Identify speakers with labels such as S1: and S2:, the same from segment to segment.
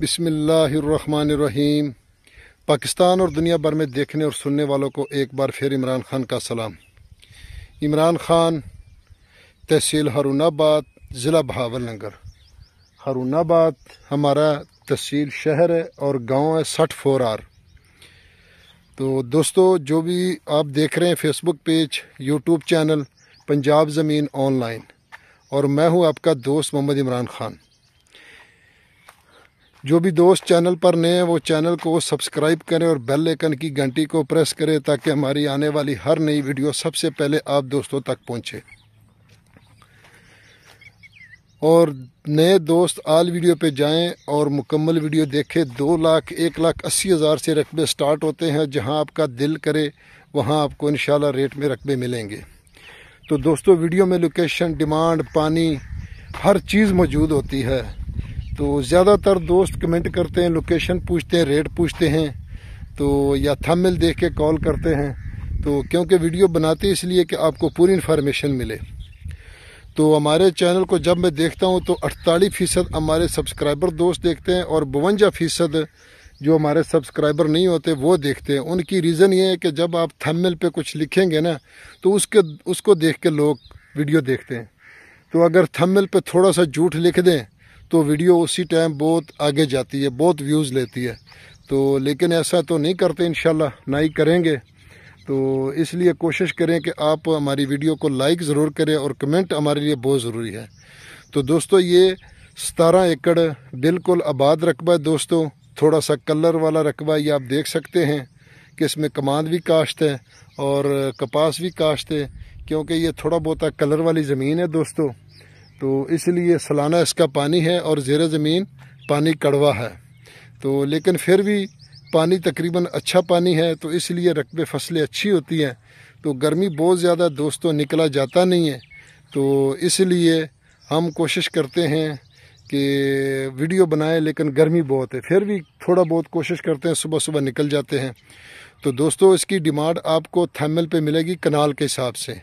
S1: बिस्मिल्लाहिर्रहमानिर्रहीम। पाकिस्तान और दुनिया भर में देखने और सुनने वालों को एक बार फिर इमरान खान का सलाम। इमरान खान, तहसील हारूनाबाद, ज़िला बहावलनगर। हारूनाबाद हमारा तहसील शहर है और गांव है 64 आर। तो दोस्तों, जो भी आप देख रहे हैं Facebook page, YouTube channel Punjab ज़मीन ऑनलाइन, और मैं हूं आपका दोस्त मोहम्मद इमरान खान। जो भी दोस्त चैनल पर नए हैं वो चैनल को सब्सक्राइब करें और बेल आइकन की घंटी को प्रेस करें ताकि हमारी आने वाली हर नई वीडियो सबसे पहले आप दोस्तों तक पहुंचे। और नए दोस्त आल वीडियो पे जाएं और मुकम्मल वीडियो देखें। 2,01,80,000 से रकबे स्टार्ट होते हैं। जहां आपका दिल करे वहां आपको इंशाल्लाह रेट में रकबे मिलेंगे। तो दोस्तों, वीडियो में लोकेशन, डिमांड, पानी, हर चीज़ मौजूद होती है। तो ज़्यादातर दोस्त कमेंट करते हैं, लोकेशन पूछते हैं, रेट पूछते हैं, तो या थंबनेल देख के कॉल करते हैं। तो क्योंकि वीडियो बनाते इसलिए कि आपको पूरी इन्फॉर्मेशन मिले। तो हमारे चैनल को जब मैं देखता हूं तो 48% हमारे सब्सक्राइबर दोस्त देखते हैं और 52% जो हमारे सब्सक्राइबर नहीं होते वो देखते हैं। उनकी रीज़न ये है कि जब आप थंबनेल पे कुछ लिखेंगे ना तो उसको देख के लोग वीडियो देखते हैं। तो अगर थंबनेल पे थोड़ा सा झूठ लिख दें तो वीडियो उसी टाइम बहुत आगे जाती है, बहुत व्यूज़ लेती है। तो लेकिन ऐसा तो नहीं करते, इंशाल्लाह ना ही करेंगे। तो इसलिए कोशिश करें कि आप हमारी वीडियो को लाइक ज़रूर करें और कमेंट हमारे लिए बहुत ज़रूरी है। तो दोस्तों, ये 17 एकड़ बिल्कुल आबाद रकबा है दोस्तों। थोड़ा सा कलर वाला रकबा, ये आप देख सकते हैं कि इसमें कमांद भी काश्त है और कपास भी काश्त है, क्योंकि ये थोड़ा बहुत कलर वाली ज़मीन है दोस्तों। तो इसलिए सालाना इसका पानी है और ज़ेर ज़मीन पानी कड़वा है। तो लेकिन फिर भी पानी तकरीबन अच्छा पानी है, तो इसलिए रकबे फसलें अच्छी होती हैं। तो गर्मी बहुत ज़्यादा दोस्तों निकला जाता नहीं है। तो इसलिए हम कोशिश करते हैं कि वीडियो बनाएं, लेकिन गर्मी बहुत है, फिर भी थोड़ा बहुत कोशिश करते हैं, सुबह सुबह निकल जाते हैं। तो दोस्तों, इसकी डिमांड आपको थंबनेल पे मिलेगी कनाल के हिसाब से।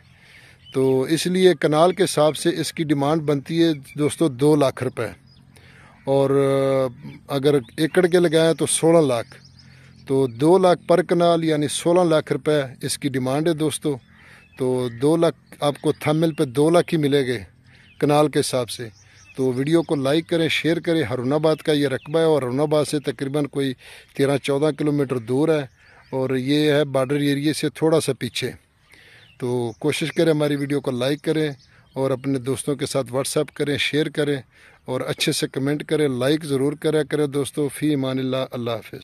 S1: तो इसलिए कनाल के हिसाब से इसकी डिमांड बनती है दोस्तों 2 लाख रुपए, और अगर एकड़ के लगाएं तो 16 लाख। तो 2 लाख पर कनाल यानी 16 लाख रुपए इसकी डिमांड है दोस्तों। तो 2 लाख आपको थंबनेल पे 2 लाख ही मिलेंगे कनाल के हिसाब से। तो वीडियो को लाइक करें, शेयर करें। हारूनाबाद का ये रकबा है और हारूनाबाद से तकरीबन कोई 13-14 किलोमीटर दूर है, और ये है बॉर्डर एरिया से थोड़ा सा पीछे। तो कोशिश करें हमारी वीडियो को लाइक करें और अपने दोस्तों के साथ व्हाट्सएप करें, शेयर करें और अच्छे से कमेंट करें, लाइक ज़रूर करें दोस्तों। फ़ी अमानिल्लाह, अल्लाह हाफ़िज़।